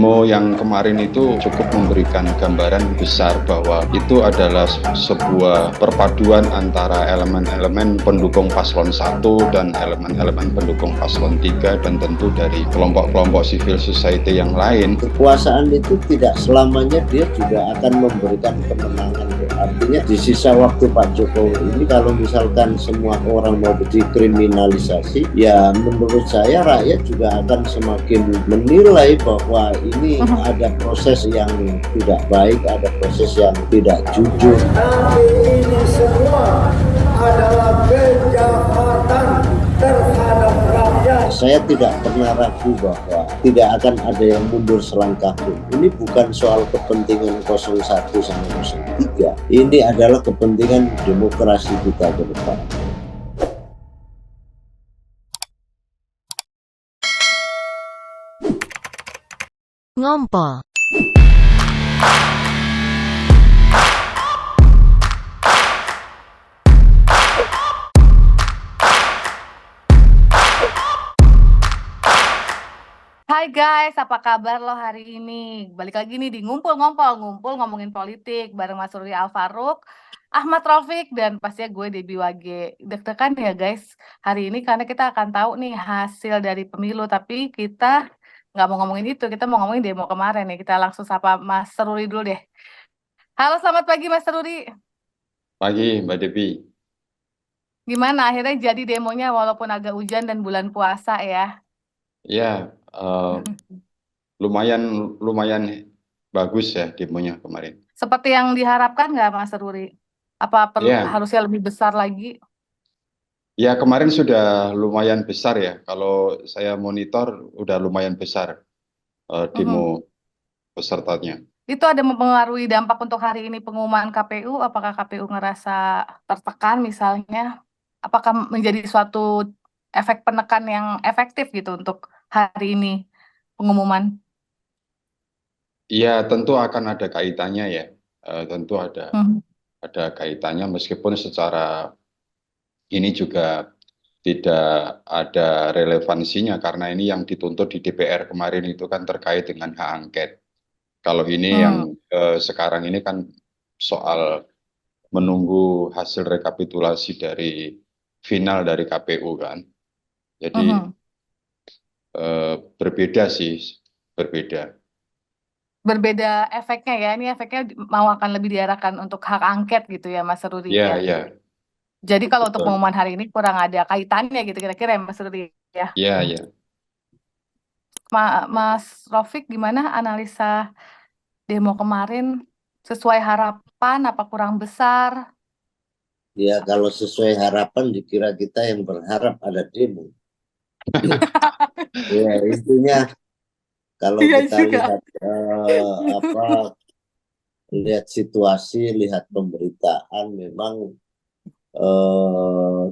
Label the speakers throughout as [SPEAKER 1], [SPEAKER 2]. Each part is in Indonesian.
[SPEAKER 1] Demo yang kemarin itu cukup memberikan gambaran besar bahwa itu adalah sebuah perpaduan antara elemen-elemen pendukung paslon 1 dan elemen-elemen pendukung paslon 3 dan tentu dari kelompok-kelompok civil society yang lain.
[SPEAKER 2] Kekuasaan itu tidak selamanya dia juga akan memberikan kemenangan. Artinya di sisa waktu Pak Jokowi ini kalau misalkan semua orang mau dikriminalisasi, ya menurut saya rakyat juga akan semakin menilai bahwa ini ada proses yang tidak baik, ada proses yang tidak jujur.
[SPEAKER 3] Tapi ini semua adalah kejahatan terhadap rakyat.
[SPEAKER 2] Saya tidak pernah ragu bahwa tidak akan ada yang mundur selangkah pun. Ini bukan soal kepentingan 01 sama 03. Ini adalah kepentingan demokrasi kita ke depan.
[SPEAKER 4] Ngompol.
[SPEAKER 5] Hai guys, apa kabar lo hari ini? Balik lagi nih di Ngumpul ngomongin politik bareng Mas Ruri Alfaruk, Ahmad Raufik, dan pastinya gue Debbie Wage. Deg-degan ya guys hari ini karena kita akan tahu nih hasil dari pemilu, tapi kita nggak mau ngomongin itu, kita mau ngomongin demo kemarin nih. Kita langsung sapa Mas Ruri dulu deh. Halo, selamat pagi Mas Ruri.
[SPEAKER 1] Pagi, Mbak Debbie.
[SPEAKER 5] Gimana akhirnya jadi demonya walaupun agak hujan dan bulan puasa ya?
[SPEAKER 1] Ya, lumayan bagus ya demonya kemarin.
[SPEAKER 5] Seperti yang diharapkan nggak Mas Ruri? Apa
[SPEAKER 1] Ya,
[SPEAKER 5] harusnya lebih besar lagi?
[SPEAKER 1] ya kemarin sudah lumayan besar ya. Kalau saya monitor udah lumayan besar demo pesertanya.
[SPEAKER 5] Itu ada mempengaruhi dampak untuk hari ini pengumuman KPU? Apakah KPU ngerasa tertekan misalnya? Apakah menjadi suatu efek penekan yang efektif gitu untuk hari ini pengumuman?
[SPEAKER 1] Iya, tentu akan ada kaitannya ya. Tentu
[SPEAKER 5] Hmm.
[SPEAKER 1] ada kaitannya meskipun secara ini juga tidak ada relevansinya karena ini yang dituntut di DPR kemarin itu kan terkait dengan hak angket. Kalau ini yang sekarang ini kan soal menunggu hasil rekapitulasi dari final dari KPU kan. Jadi berbeda sih, berbeda.
[SPEAKER 5] Berbeda efeknya ya. Ini efeknya mau akan lebih diarahkan untuk hak angket gitu ya Mas Rudi
[SPEAKER 1] Iya,
[SPEAKER 5] ya.
[SPEAKER 1] iya,
[SPEAKER 5] Jadi kalau untuk
[SPEAKER 1] betul.
[SPEAKER 5] pengumuman hari ini kurang ada kaitannya gitu kira-kira ya Mas Rudi ya.
[SPEAKER 1] Iya, iya.
[SPEAKER 5] Mas Raufik gimana analisa demo kemarin, sesuai harapan apa kurang besar?
[SPEAKER 2] Ya kalau sesuai harapan dikira kita yang berharap ada demo. Ya intinya kalau
[SPEAKER 5] Iya
[SPEAKER 2] kita
[SPEAKER 5] juga.
[SPEAKER 2] lihat situasi, lihat pemberitaan, memang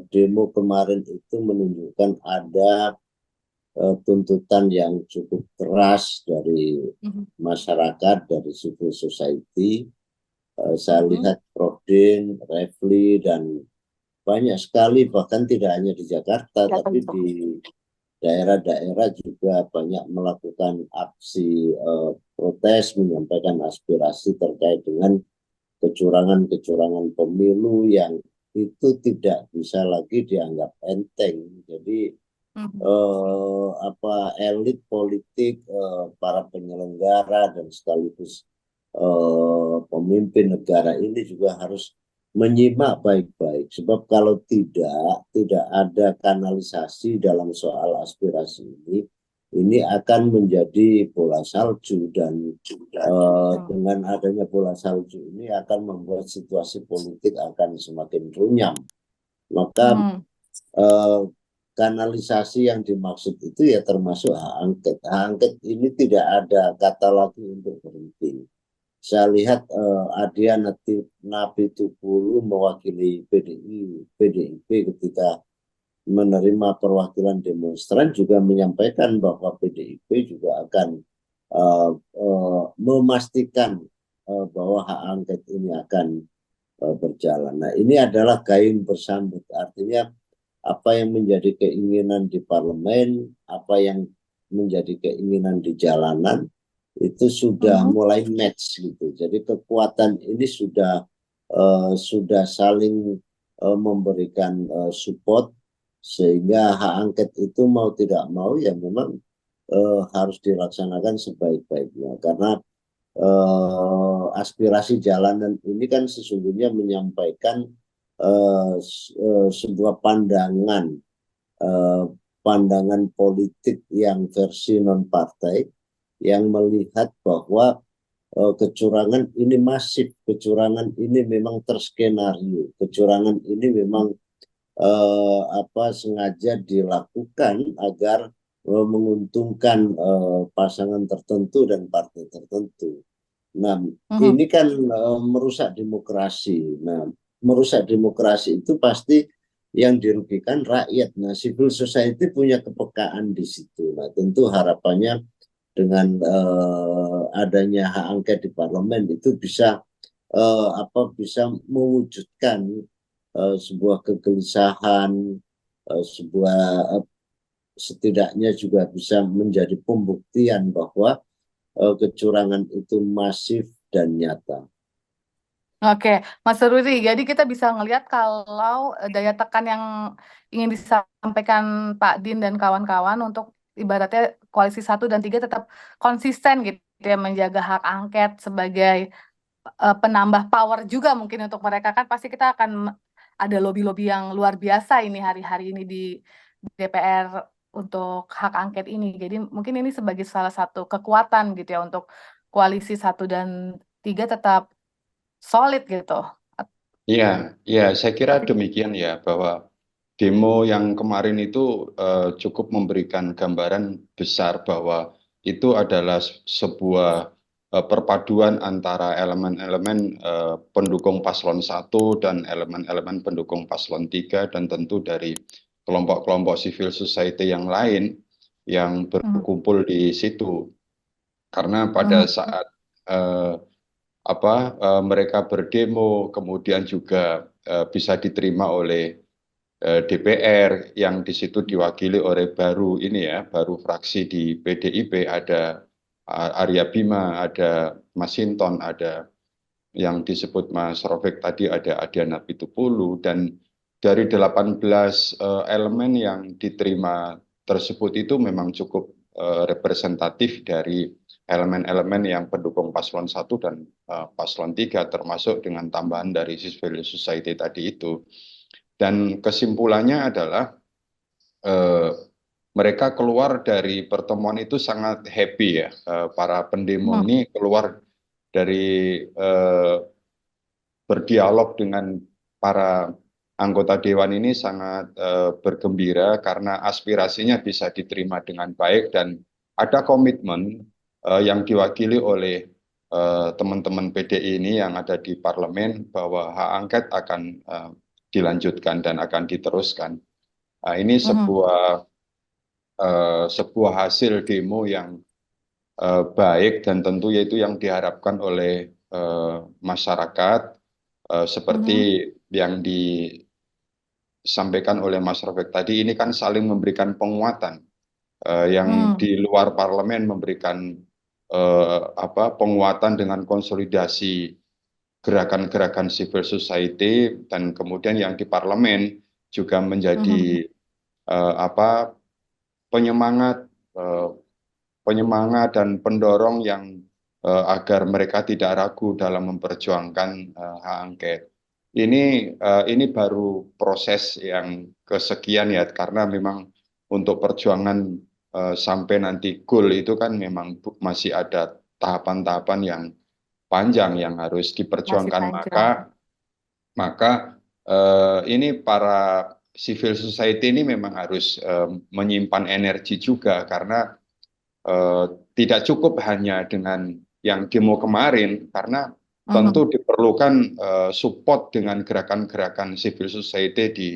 [SPEAKER 2] demo kemarin itu menunjukkan ada tuntutan yang cukup keras dari masyarakat, dari civil society. Saya lihat Prodin, Refli, dan banyak sekali, bahkan tidak hanya di Jakarta, tapi di daerah-daerah juga banyak melakukan aksi protes, menyampaikan aspirasi terkait dengan kecurangan-kecurangan pemilu yang itu tidak bisa lagi dianggap enteng. Jadi elit politik, para penyelenggara dan sekaligus pemimpin negara ini juga harus menyimak baik-baik, sebab kalau tidak ada kanalisasi dalam soal aspirasi ini akan menjadi bola salju, dan dengan adanya bola salju ini akan membuat situasi politik akan semakin runyam. Maka kanalisasi yang dimaksud itu ya termasuk hak angket. Hak angket ini tidak ada kata lagi untuk berhenti. Saya lihat Adhiana Napitupulu mewakili PDIP ketika menerima perwakilan demonstran juga menyampaikan bahwa PDIP juga akan memastikan bahwa hak angket ini akan berjalan. Nah, ini adalah gayung bersambut, artinya apa yang menjadi keinginan di parlemen, apa yang menjadi keinginan di jalanan, itu sudah
[SPEAKER 5] Mhm.
[SPEAKER 2] mulai match gitu. Jadi kekuatan ini sudah saling memberikan support, sehingga hak angket itu mau tidak mau ya memang harus dilaksanakan sebaik-baiknya, karena aspirasi jalanan ini kan sesungguhnya menyampaikan sebuah eh, pandangan politik yang versi non partai, yang melihat bahwa kecurangan ini masif, kecurangan ini memang terskenario, kecurangan ini memang sengaja dilakukan agar menguntungkan pasangan tertentu dan partai tertentu. Nah,
[SPEAKER 5] Mhm.
[SPEAKER 2] ini kan merusak demokrasi. Nah, merusak demokrasi itu pasti yang dirugikan rakyat. Nah, civil society punya kepekaan di situ. Nah, tentu harapannya dengan adanya hak angket di parlemen itu bisa mewujudkan sebuah kegelisahan, sebuah setidaknya juga bisa menjadi pembuktian bahwa kecurangan itu masif dan nyata.
[SPEAKER 5] Oke, Mas Rudi, jadi kita bisa ngelihat kalau daya tekan yang ingin disampaikan Pak Din dan kawan-kawan untuk ibaratnya koalisi 1 dan 3 tetap konsisten gitu ya, menjaga hak angket sebagai penambah power juga mungkin untuk mereka, kan pasti kita akan ada lobby-lobby yang luar biasa ini hari-hari ini di DPR untuk hak angket ini. Jadi mungkin ini sebagai salah satu kekuatan gitu ya untuk koalisi 1 dan 3 tetap solid gitu.
[SPEAKER 1] Iya, ya, saya kira
[SPEAKER 5] Tapi
[SPEAKER 1] demikian ya, bahwa demo yang kemarin itu cukup memberikan gambaran besar bahwa itu adalah sebuah perpaduan antara elemen-elemen pendukung paslon 1 dan elemen-elemen pendukung paslon 3, dan tentu dari kelompok-kelompok civil society yang lain yang
[SPEAKER 5] Mhm.
[SPEAKER 1] berkumpul di situ. Karena pada
[SPEAKER 5] Mhm.
[SPEAKER 1] saat eh, mereka berdemo, kemudian juga bisa diterima oleh DPR yang di situ diwakili oleh baru fraksi di PDIP, ada Arya Bima, ada Mas Hinton, ada yang disebut Mas Rofik tadi, ada Adiana Pitupulu, dan dari 18 elemen yang diterima tersebut itu memang cukup representatif dari elemen-elemen yang pendukung paslon 1 dan paslon 3, termasuk dengan tambahan dari civil society tadi itu. Dan kesimpulannya adalah eh, mereka keluar dari pertemuan itu sangat happy ya. Para pendemo
[SPEAKER 5] Mhm.
[SPEAKER 1] ini keluar dari berdialog dengan para anggota dewan ini sangat bergembira karena aspirasinya bisa diterima dengan baik, dan ada komitmen yang diwakili oleh teman-teman PDI ini yang ada di parlemen bahwa hak angket akan dilanjutkan dan akan diteruskan. Nah, ini
[SPEAKER 5] Mhm.
[SPEAKER 1] sebuah hasil demo yang baik, dan tentu yaitu yang diharapkan oleh masyarakat, seperti
[SPEAKER 5] Mhm.
[SPEAKER 1] yang disampaikan oleh Mas Rofik tadi. Ini kan saling memberikan penguatan, yang
[SPEAKER 5] Mhm.
[SPEAKER 1] di luar parlemen memberikan penguatan dengan konsolidasi gerakan-gerakan civil society, dan kemudian yang di parlemen juga
[SPEAKER 5] Mhm.
[SPEAKER 1] menjadi penyemangat eh, penyemangat dan pendorong yang agar mereka tidak ragu dalam memperjuangkan hak angket. Ini baru proses yang kesekian ya, karena memang untuk perjuangan sampai nanti goal itu kan memang masih ada tahapan-tahapan yang panjang yang harus
[SPEAKER 5] Masih
[SPEAKER 1] diperjuangkan.
[SPEAKER 5] panjang.
[SPEAKER 1] Maka ini para civil society ini memang harus menyimpan energi juga, karena eh, tidak cukup hanya dengan yang demo kemarin, karena
[SPEAKER 5] Mhm.
[SPEAKER 1] tentu diperlukan support dengan gerakan-gerakan civil society di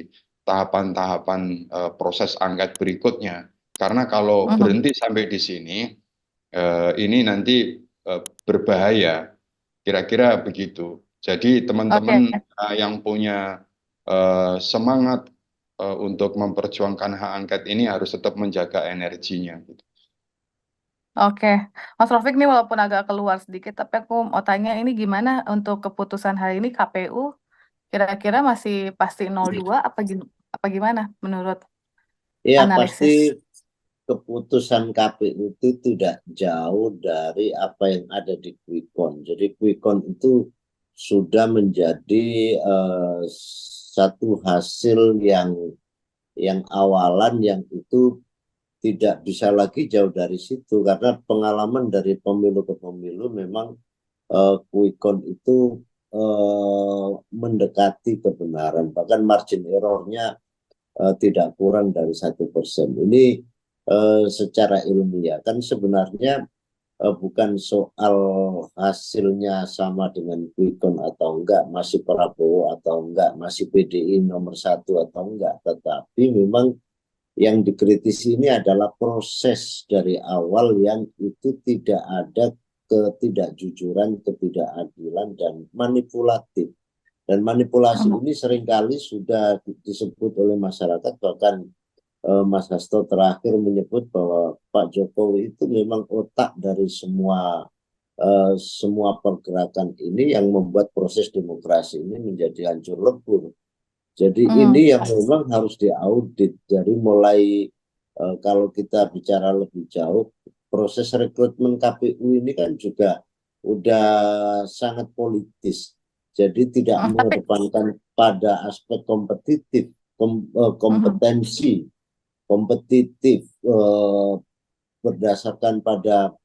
[SPEAKER 1] tahapan-tahapan proses angket berikutnya. Karena kalau
[SPEAKER 5] Mhm.
[SPEAKER 1] berhenti sampai di sini, ini nanti berbahaya, kira-kira begitu. Jadi
[SPEAKER 5] Oke.
[SPEAKER 1] teman-teman yang punya semangat untuk memperjuangkan hak angket ini harus tetap menjaga energinya, gitu.
[SPEAKER 5] Oke, Mas Rafiq nih walaupun agak keluar sedikit, tapi aku mau tanya ini gimana untuk keputusan hari ini KPU kira-kira masih pasti 02 apa gimana menurut
[SPEAKER 2] Ya pasti
[SPEAKER 5] analisis?
[SPEAKER 2] keputusan KPU itu tidak jauh dari apa yang ada di Quick Count. Jadi Quick Count itu sudah menjadi satu hasil yang awalan yang itu tidak bisa lagi jauh dari situ karena pengalaman dari pemilu ke pemilu memang quick count itu mendekati kebenaran, bahkan margin errornya tidak kurang dari 1%. Ini secara ilmiah kan sebenarnya bukan soal hasilnya sama dengan quick count atau enggak, masih Prabowo atau enggak, masih PDI nomor 1 atau enggak, tetapi memang yang dikritisi ini adalah proses dari awal yang itu tidak ada ketidakjujuran, ketidakadilan, dan manipulatif. Dan manipulasi
[SPEAKER 5] Mhm.
[SPEAKER 2] ini seringkali sudah disebut oleh masyarakat, bahkan Mas Hasto terakhir menyebut bahwa Pak Jokowi itu memang otak dari semua pergerakan ini yang membuat proses demokrasi ini menjadi hancur lebur. Jadi ini yang memang harus diaudit. Jadi mulai kalau kita bicara lebih jauh, proses rekrutmen KPU ini kan juga udah sangat politis. Jadi tidak
[SPEAKER 5] Tapi
[SPEAKER 2] mengedepankan pada aspek kompetitif, kompetensi, kompetitif berdasarkan pada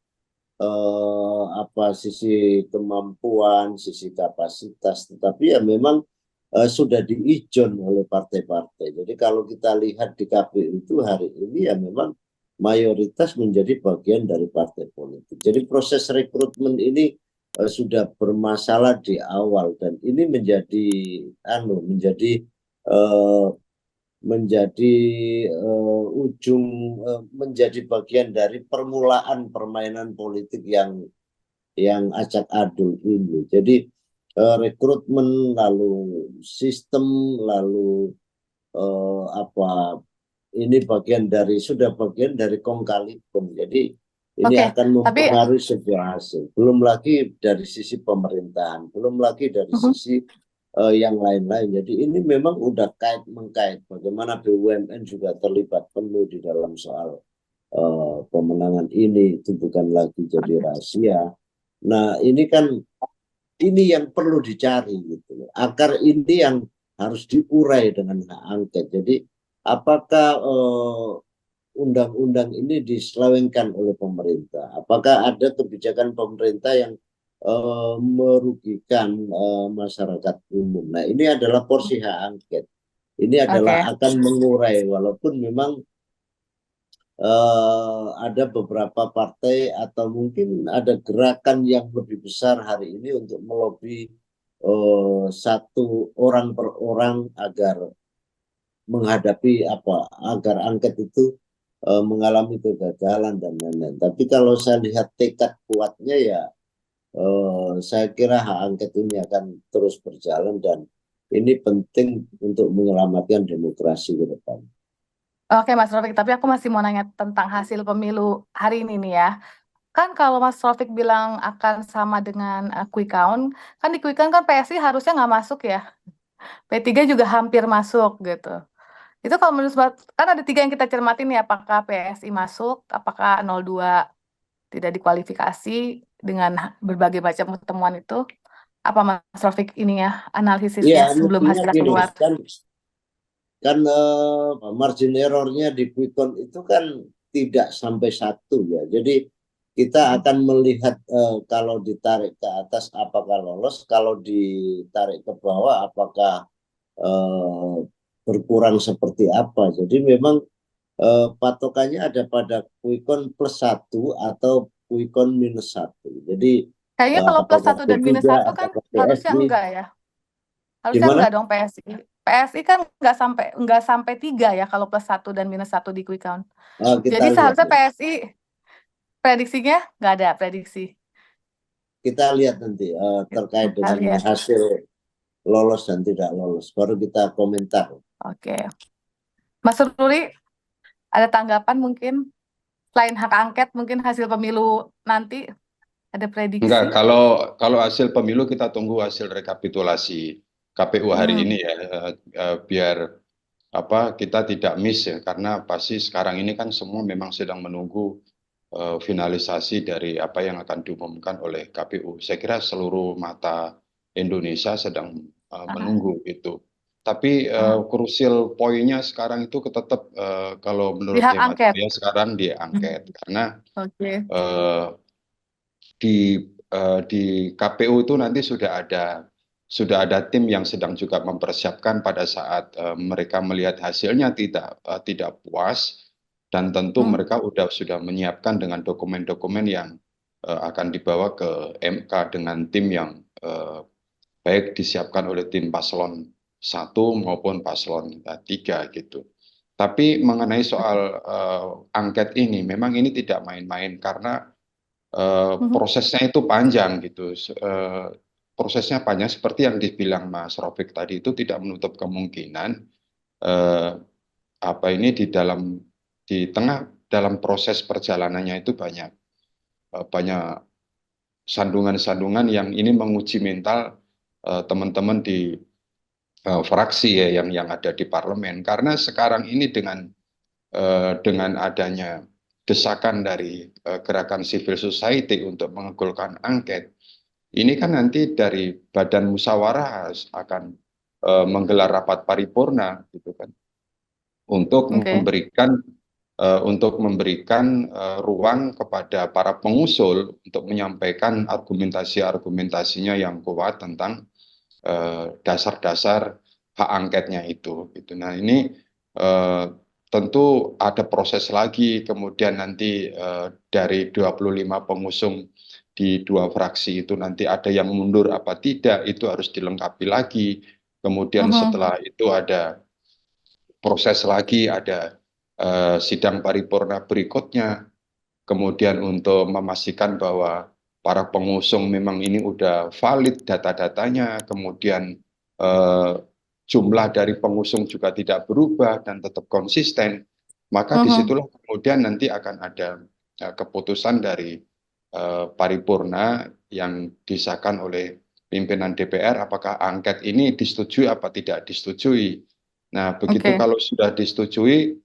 [SPEAKER 2] apa sisi kemampuan, sisi kapasitas, tetapi ya memang sudah diijon oleh partai-partai. Jadi kalau kita lihat di KPU itu hari ini ya memang mayoritas menjadi bagian dari partai politik. Jadi proses rekrutmen ini sudah bermasalah di awal dan ini menjadi ujung menjadi bagian dari permulaan permainan politik yang acak adul ini. Jadi rekrutmen lalu sistem lalu apa ini sudah bagian dari kong kali kong. Jadi ini
[SPEAKER 5] oke,
[SPEAKER 2] akan
[SPEAKER 5] tapi
[SPEAKER 2] mempengaruhi sebuah hasil. Belum lagi dari sisi pemerintahan, belum lagi dari sisi yang lain-lain. Jadi ini memang udah kait-mengkait. Bagaimana BUMN juga terlibat penuh di dalam soal pemenangan ini. Itu bukan lagi jadi rahasia. Nah ini kan ini yang perlu dicari gitu. Akar ini yang harus diurai dengan hak angket. Jadi apakah undang-undang ini diselewengkan oleh pemerintah? Apakah ada kebijakan pemerintah yang merugikan masyarakat umum? Nah, ini adalah porsi hak angket. Ini adalah
[SPEAKER 5] oke.
[SPEAKER 2] akan mengurai, walaupun memang ada beberapa partai atau mungkin ada gerakan yang lebih besar hari ini untuk melobi satu orang per orang agar menghadapi agar angket itu mengalami kegagalan dan lain-lain. Tapi kalau saya lihat tekad kuatnya ya saya kira hak angket ini akan terus berjalan dan ini penting untuk menyelamatkan demokrasi ke depan.
[SPEAKER 5] Oke Mas Rafiq, tapi aku masih mau nanya tentang hasil pemilu hari ini nih ya. Kan kalau Mas Rafiq bilang akan sama dengan quick count, kan di quick count kan PSI harusnya nggak masuk ya. P3 juga hampir masuk gitu. Itu kalau menurut kan ada 3 yang kita cermati nih, apakah PSI masuk, apakah 02 tidak dikualifikasi dengan berbagai macam pertemuan itu. Apa Mas Rafiq ini ya
[SPEAKER 2] Iya,
[SPEAKER 5] analisisnya sebelum
[SPEAKER 2] mestinya
[SPEAKER 5] hasilnya
[SPEAKER 2] gini,
[SPEAKER 5] keluar?
[SPEAKER 2] kan margin errornya di quick count itu kan tidak sampai 1 ya. Jadi kita akan melihat kalau ditarik ke atas apakah lolos, kalau ditarik ke bawah apakah berkurang seperti apa. Jadi memang patokannya ada pada quick count +1 atau quick count -1. Jadi
[SPEAKER 5] Kayaknya kalau plus
[SPEAKER 2] apakah
[SPEAKER 5] 1 dan minus
[SPEAKER 2] P3,
[SPEAKER 5] 1 kan
[SPEAKER 2] apakah
[SPEAKER 5] harusnya
[SPEAKER 2] PSI,
[SPEAKER 5] enggak ya. Harusnya
[SPEAKER 2] gimana?
[SPEAKER 5] enggak dong PSI. PSI kan enggak sampai 3 ya kalau plus 1 dan minus 1 di quick count.
[SPEAKER 2] Kita
[SPEAKER 5] Jadi
[SPEAKER 2] lihat
[SPEAKER 5] seharusnya
[SPEAKER 2] ya.
[SPEAKER 5] PSI prediksinya nggak ada prediksi.
[SPEAKER 2] Kita lihat nanti terkait
[SPEAKER 5] Kita
[SPEAKER 2] dengan
[SPEAKER 5] lihat.
[SPEAKER 2] hasil lolos dan tidak lolos. Baru kita komentar.
[SPEAKER 5] Oke. Mas Ruli, ada tanggapan mungkin? Selain hak angket, mungkin hasil pemilu nanti ada
[SPEAKER 1] Enggak,
[SPEAKER 5] prediksi?
[SPEAKER 1] kalau hasil pemilu kita tunggu hasil rekapitulasi KPU hari
[SPEAKER 5] Hmm.
[SPEAKER 1] ini ya, biar apa kita tidak miss ya, karena pasti sekarang ini kan semua memang sedang menunggu finalisasi dari apa yang akan diumumkan oleh KPU. Saya kira seluruh mata Indonesia sedang
[SPEAKER 5] Ah,
[SPEAKER 1] menunggu itu. Tapi
[SPEAKER 5] ah.
[SPEAKER 1] krusial poinnya sekarang itu tetap kalau
[SPEAKER 5] Di
[SPEAKER 1] menurut
[SPEAKER 5] hak
[SPEAKER 1] hemat
[SPEAKER 5] angket.
[SPEAKER 1] saya sekarang
[SPEAKER 5] Hmm.
[SPEAKER 1] diangket karena
[SPEAKER 5] Oke.
[SPEAKER 1] eh, di KPU itu nanti sudah ada tim yang sedang juga mempersiapkan pada saat mereka melihat hasilnya tidak puas, dan tentu
[SPEAKER 5] Hmm.
[SPEAKER 1] mereka sudah menyiapkan dengan dokumen-dokumen yang akan dibawa ke MK dengan tim yang baik disiapkan oleh tim paslon 1 maupun paslon 3 gitu. Tapi mengenai soal angket ini, memang ini tidak main-main karena
[SPEAKER 5] Mhm.
[SPEAKER 1] prosesnya itu panjang gitu. Prosesnya panjang seperti yang dibilang Mas Rofik tadi, itu tidak menutup kemungkinan eh, apa ini di tengah dalam proses perjalanannya itu banyak sandungan-sandungan yang ini menguji mental teman-teman di fraksi ya yang ada di parlemen, karena sekarang ini dengan adanya desakan dari gerakan civil society untuk menggolkan angket. Ini kan nanti dari Badan Musyawarah akan menggelar rapat paripurna gitu kan, untuk
[SPEAKER 5] Oke.
[SPEAKER 1] memberikan ruang kepada para pengusul untuk menyampaikan argumentasinya yang kuat tentang dasar-dasar hak angketnya itu gitu. Nah, ini eh, tentu ada proses lagi, kemudian nanti dari 25 pengusung di dua fraksi itu nanti ada yang mundur apa tidak, itu harus dilengkapi lagi. Kemudian
[SPEAKER 5] Mhm.
[SPEAKER 1] setelah itu ada proses lagi, ada sidang paripurna berikutnya. Kemudian untuk memastikan bahwa para pengusung memang ini udah valid data-datanya, kemudian eh, jumlah dari pengusung juga tidak berubah dan tetap konsisten, maka
[SPEAKER 5] Mhm.
[SPEAKER 1] disitulah kemudian nanti akan ada keputusan dari paripurna yang disahkan oleh pimpinan DPR, apakah angket ini disetujui apa tidak disetujui. Nah, begitu
[SPEAKER 5] Oke.
[SPEAKER 1] kalau sudah disetujui,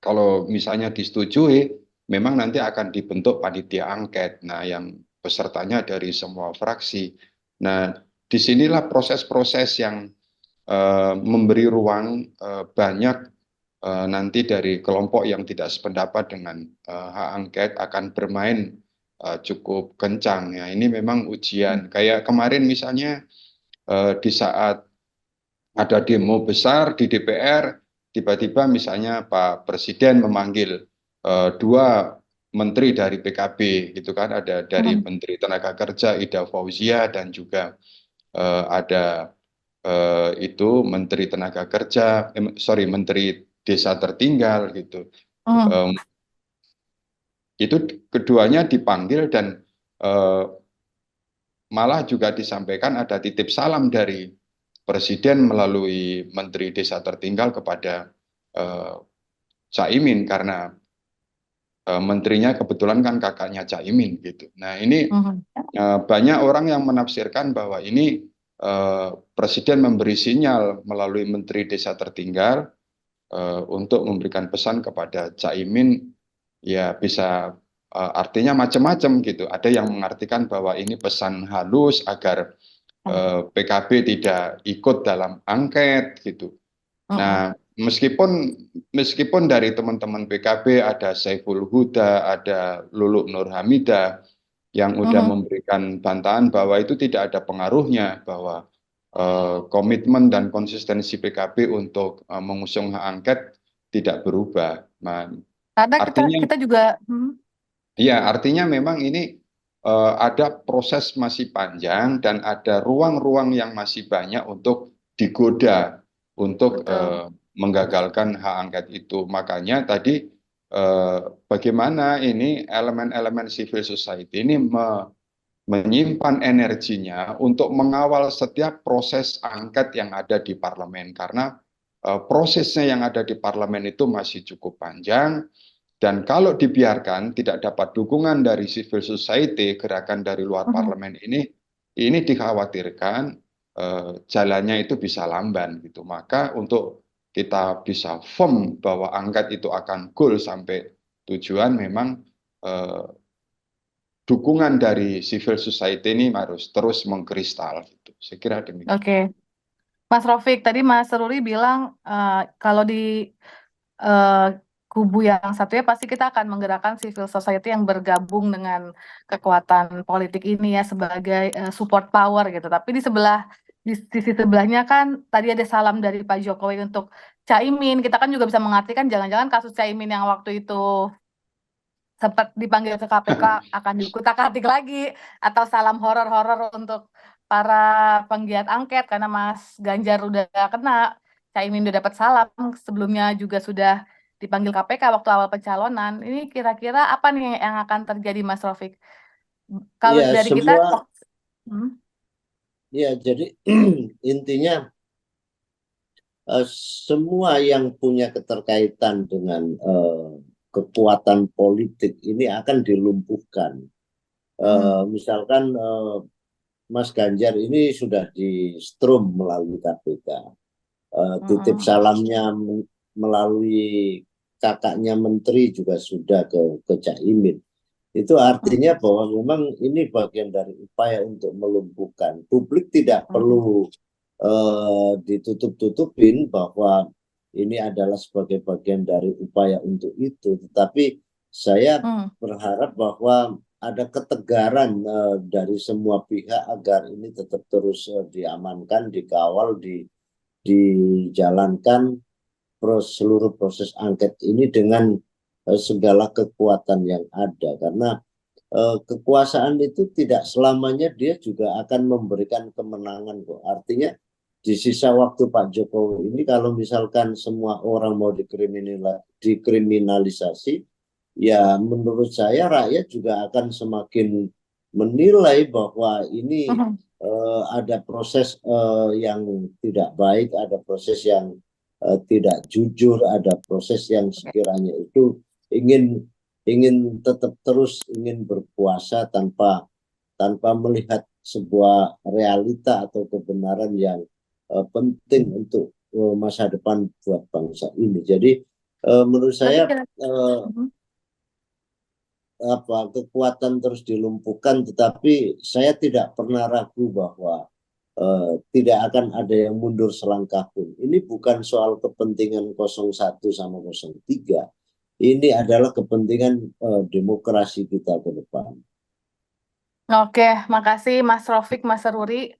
[SPEAKER 1] kalau misalnya disetujui, memang nanti akan dibentuk panitia angket. Nah, yang pesertanya dari semua fraksi. Nah, disinilah proses-proses yang memberi ruang banyak nanti dari kelompok yang tidak sependapat dengan hak angket akan bermain cukup kencang. Ya, ini memang ujian. Kayak kemarin misalnya di saat ada demo besar di DPR, tiba-tiba misalnya Pak Presiden memanggil dua menteri dari PKB, gitu kan, ada dari
[SPEAKER 5] Mhm.
[SPEAKER 1] Menteri Tenaga Kerja Ida Fauzia dan juga ada itu Menteri Tenaga Kerja, sorry, Menteri Desa Tertinggal gitu.
[SPEAKER 5] Mhm.
[SPEAKER 1] Em, itu keduanya dipanggil dan eh, malah juga disampaikan ada titip salam dari Presiden melalui Menteri Desa Tertinggal kepada eh, Caimin, karena menterinya kebetulan kan kakaknya Caimin gitu. Nah, ini
[SPEAKER 5] Mhm.
[SPEAKER 1] banyak orang yang menafsirkan bahwa ini Presiden memberi sinyal melalui Menteri Desa Tertinggal untuk memberikan pesan kepada Caimin, ya bisa artinya macam-macam gitu. Ada yang mengartikan bahwa ini pesan halus agar PKB tidak ikut dalam angket gitu.
[SPEAKER 5] Mhm.
[SPEAKER 1] Nah, meskipun dari teman-teman PKB ada Saiful Huda, ada Luluk Nur Hamidah yang udah
[SPEAKER 5] Mhm.
[SPEAKER 1] memberikan bantahan bahwa itu tidak ada pengaruhnya, bahwa komitmen dan konsistensi PKB untuk mengusung hak angket tidak berubah. Nah,
[SPEAKER 5] Karena kita
[SPEAKER 1] artinya,
[SPEAKER 5] kita juga
[SPEAKER 1] ya, artinya memang ini ada proses masih panjang dan ada ruang-ruang yang masih banyak untuk digoda untuk
[SPEAKER 5] betul.
[SPEAKER 1] menggagalkan hak angket itu. Makanya tadi bagaimana ini elemen-elemen civil society ini menyimpan energinya untuk mengawal setiap proses angket yang ada di parlemen, karena prosesnya yang ada di parlemen itu masih cukup panjang. Dan kalau dibiarkan tidak dapat dukungan dari civil society, gerakan dari luar parlemen ini dikhawatirkan jalannya itu bisa lamban gitu. Maka untuk kita bisa firm bahwa angket itu akan goal sampai tujuan, memang dukungan dari civil society ini harus terus mengkristal gitu. Saya kira demikian.
[SPEAKER 5] Oke. Mas Rofik, tadi Mas Ruri bilang kalau di kubu yang satunya pasti kita akan menggerakkan civil society yang bergabung dengan kekuatan politik ini ya sebagai support power gitu. Tapi di sisi sebelahnya kan tadi ada salam dari Pak Jokowi untuk Caimin. Kita kan juga bisa mengartikan jangan-jangan kasus Caimin yang waktu itu sempat dipanggil ke KPK akan dikutak-atik lagi, atau salam horor-horor untuk para penggiat angket karena Mas Ganjar udah kena, Caimin udah dapat salam, sebelumnya juga sudah dipanggil KPK waktu awal pencalonan. Ini kira-kira apa nih yang akan terjadi, Mas Rofik? Kalau
[SPEAKER 2] Ya,
[SPEAKER 5] dari kita,
[SPEAKER 2] ya jadi intinya semua yang punya keterkaitan dengan kekuatan politik ini akan dilumpuhkan. Misalkan Mas Ganjar ini sudah di strum melalui KPK. Titip salamnya melalui kakaknya menteri juga sudah ke Caimin. Itu artinya bahwa memang ini bagian dari upaya untuk melumpuhkan. Publik tidak perlu ditutup-tutupin bahwa ini adalah sebagai bagian dari upaya untuk itu. Tetapi saya berharap bahwa ada ketegaran dari semua pihak agar ini tetap terus diamankan, dikawal, dijalankan seluruh proses angket ini dengan segala kekuatan yang ada. Karena kekuasaan itu tidak selamanya dia juga akan memberikan kemenangan kok. Artinya di sisa waktu Pak Jokowi ini kalau misalkan semua orang mau dikriminalisasi, ya menurut saya rakyat juga akan semakin menilai bahwa ini ada proses yang tidak baik, ada proses yang tidak jujur, ada proses yang sekiranya itu ingin tetap terus ingin berkuasa tanpa melihat sebuah realita atau kebenaran yang penting untuk masa depan buat bangsa ini. Jadi menurut saya kekuatan terus dilumpuhkan, tetapi saya tidak pernah ragu bahwa tidak akan ada yang mundur selangkah pun. Ini bukan soal kepentingan 01 sama 03. Ini adalah kepentingan demokrasi kita ke depan.
[SPEAKER 5] Oke, makasih Mas Rofik, Mas Ruri.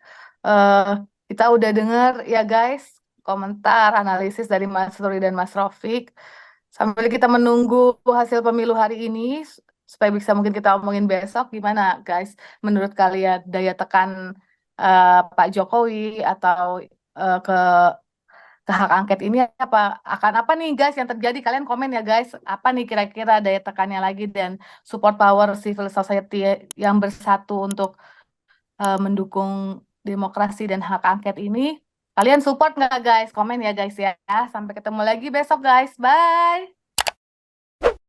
[SPEAKER 5] Kita udah dengar ya guys, komentar, analisis dari Mas Ruri dan Mas Rofik. Sambil kita menunggu hasil pemilu hari ini, supaya bisa mungkin kita omongin besok, gimana guys? Menurut kalian daya tekan Pak Jokowi atau ke hak angket ini akan apa nih guys yang terjadi? Kalian komen ya guys, apa nih kira-kira daya tekannya lagi dan support power civil society yang bersatu untuk mendukung demokrasi dan hak angket ini. Kalian support nggak guys? Komen ya guys ya. Sampai ketemu lagi besok guys. Bye.